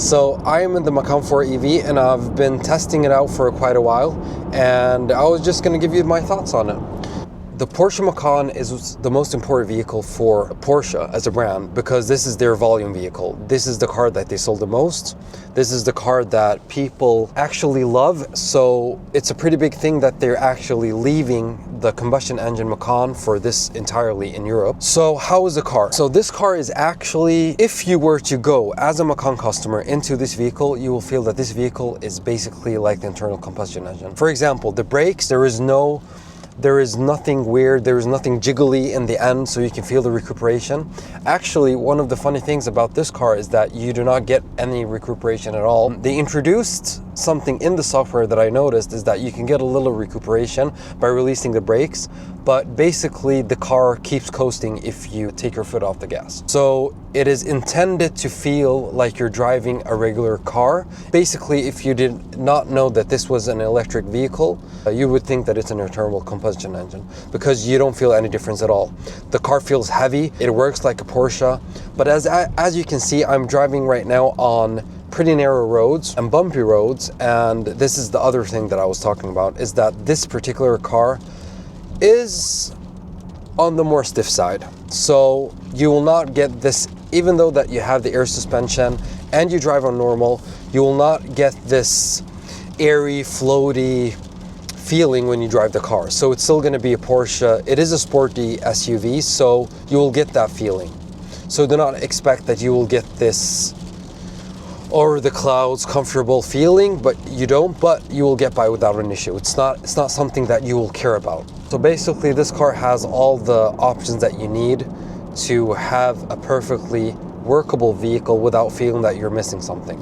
So I am in the Macan 4 EV and I've been testing it out for quite a while, and I was just going to give you my thoughts on it. The Porsche Macan is the most important vehicle for Porsche as a brand because this is their volume vehicle. This is the car that they sold the most. This is the car that people actually love. So it's a pretty big thing that they're actually leaving the combustion engine Macan for this entirely in Europe. So how is the car? So this car is actually, if you were to go as a Macan customer into this vehicle, you will feel that this vehicle is basically like the internal combustion engine. For example, the brakes, there is nothing weird, there is nothing jiggly in the end, so you can feel the recuperation. Actually, one of the funny things about this car is that you do not get any recuperation at all. They introduced something in the software that I noticed is that you can get a little recuperation by releasing the brakes, but basically the car keeps coasting if you take your foot off the gas. So it is intended to feel like you're driving a regular car. Basically, if you did not know that this was an electric vehicle, you would think that it's an internal combustion engine because you don't feel any difference at all. The car feels heavy, it works like a Porsche, but as you can see, I'm driving right now on pretty narrow roads and bumpy roads, and this is the other thing that I was talking about, is that this particular car is on the more stiff side. So you will not get this, even though that you have the air suspension and you drive on normal, you will not get this airy, floaty feeling when you drive the car. So it's still going to be a Porsche. It is a sporty SUV, so you will get that feeling. So do not expect that you will get this over the clouds comfortable feeling, but you don't, but you will get by without an issue. It's not something that you will care about. So basically this car has all the options that you need to have a perfectly workable vehicle without feeling that you're missing something.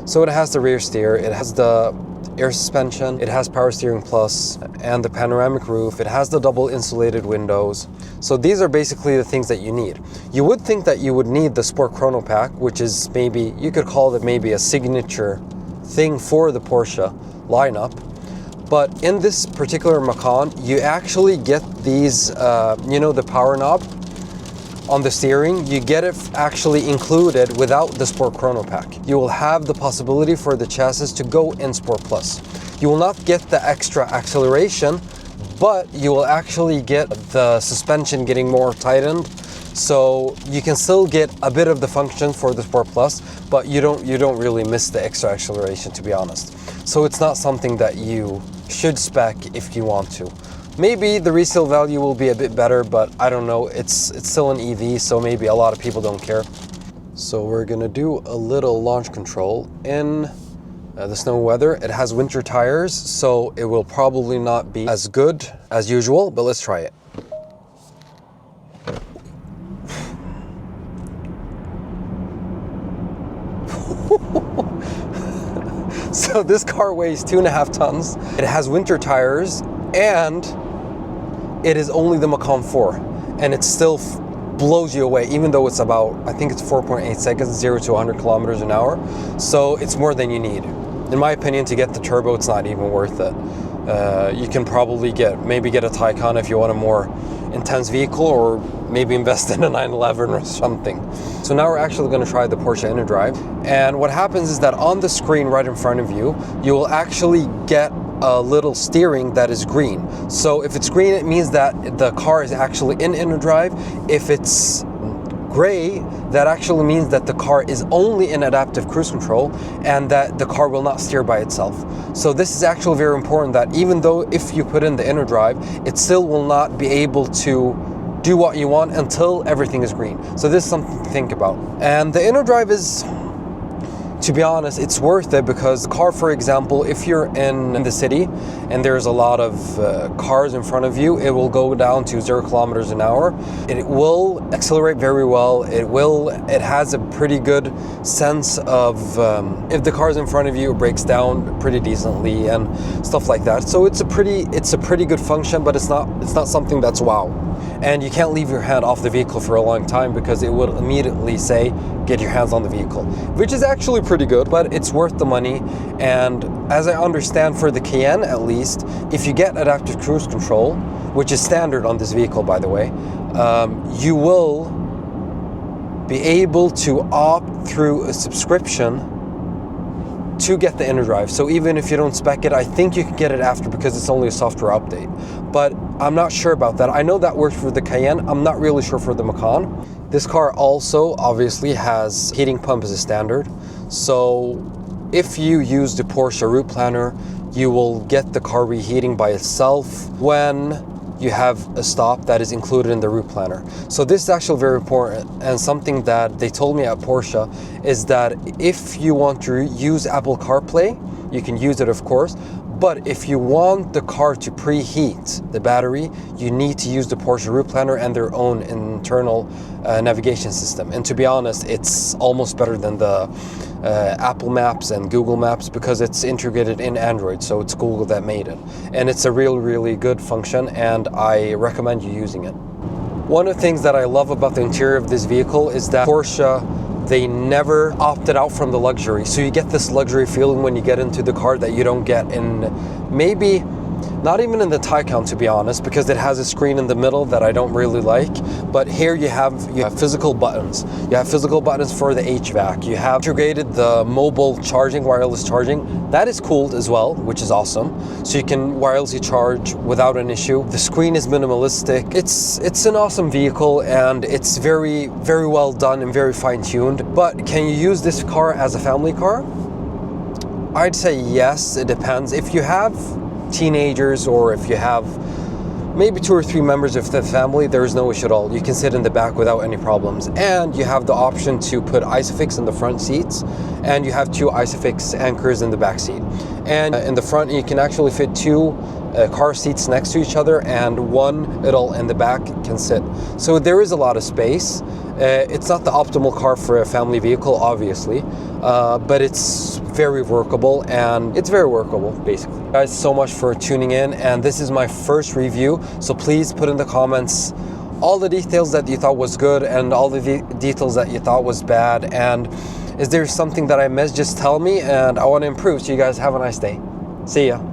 So it has the rear steer, it has the air suspension, it has power steering plus and the panoramic roof, it has the double insulated windows. So these are basically the things that you need. You would think that you would need the Sport Chrono Pack, which is maybe, you could call it maybe a signature thing for the Porsche lineup. But in this particular Macan, you actually get these, the power knob on the steering, you get it actually included without the Sport Chrono Pack. You will have the possibility for the chassis to go in Sport Plus. You will not get the extra acceleration, but you will actually get the suspension getting more tightened. So you can still get a bit of the function for the Sport Plus, but you don't really miss the extra acceleration, to be honest. So it's not something that you should spec if you want to. Maybe the resale value will be a bit better, but I don't know. It's still an EV, so maybe a lot of people don't care. So we're gonna do a little launch control in the snow weather. It has winter tires, so it will probably not be as good as usual, but let's try it. So this car weighs 2.5 tons. It has winter tires, and it is only the Macan 4, and it still blows you away, even though it's about, I think it's 4.8 seconds, 0 to 100 kilometers an hour. So it's more than you need. In my opinion, to get the turbo, it's not even worth it. You can probably maybe get a Taycan if you want a more intense vehicle, or maybe invest in a 911 or something. So now we're actually going to try the Porsche Innodrive. And what happens is that on the screen right in front of you, you will actually get a little steering that is green. So if it's green, it means that the car is actually in Innodrive. If it's gray, that actually means that the car is only in adaptive cruise control and that the car will not steer by itself. So this is actually very important, that even though if you put in the Innodrive, it still will not be able to do what you want until everything is green. So this is something to think about. And the Innodrive is, to be honest, it's worth it because the car, for example, if you're in the city and there's a lot of cars in front of you, it will go down to 0 kilometers an hour. It will accelerate very well. It has a pretty good sense of if the car's in front of you, it breaks down pretty decently and stuff like that. So it's a pretty good function, but it's not something that's wow. And you can't leave your hand off the vehicle for a long time because it will immediately say, get your hands on the vehicle, which is actually pretty good, but it's worth the money. And as I understand, for the Cayenne at least, if you get adaptive cruise control, which is standard on this vehicle, by the way, you will be able to opt through a subscription to get the Innodrive. So even if you don't spec it, I think you can get it after because it's only a software update. But I'm not sure about that. I know that works for the Cayenne. I'm not really sure for the Macan. This car also obviously has heating pump as a standard. So if you use the Porsche route planner, you will get the car reheating by itself when you have a stop that is included in the route planner. So this is actually very important, and something that they told me at Porsche is that if you want to use Apple CarPlay, you can use it of course, but if you want the car to preheat the battery, you need to use the Porsche route planner and their own internal navigation system. And to be honest, it's almost better than the Apple Maps and Google Maps because it's integrated in Android, so it's Google that made it. And it's a really good function, and I recommend you using it. One of the things that I love about the interior of this vehicle is that Porsche, they never opted out from the luxury. So you get this luxury feeling when you get into the car that you don't get in maybe not even in the Taycan, to be honest, because it has a screen in the middle that I don't really like. But here you have physical buttons. You have physical buttons for the HVAC. You have integrated the mobile charging, wireless charging. That is cooled as well, which is awesome. So you can wirelessly charge without an issue. The screen is minimalistic. It's an awesome vehicle, and it's very well done and very fine-tuned. But can you use this car as a family car? I'd say yes, it depends. If you have teenagers, or if you have maybe 2 or 3 members of the family, there is no issue at all. You can sit in the back without any problems, and you have the option to put Isofix in the front seats, and you have 2 Isofix anchors in the back seat. And in the front, you can actually fit 2 car seats next to each other, and 1 middle in the back can sit. So there is a lot of space. It's not the optimal car for a family vehicle, obviously, but it's very workable, and it's very workable, basically. Guys, so much for tuning in, and this is my first review, so please put in the comments all the details that you thought was good and all the details that you thought was bad, and is there something that I missed, just tell me, and I want to improve. So you guys have a nice day. See ya.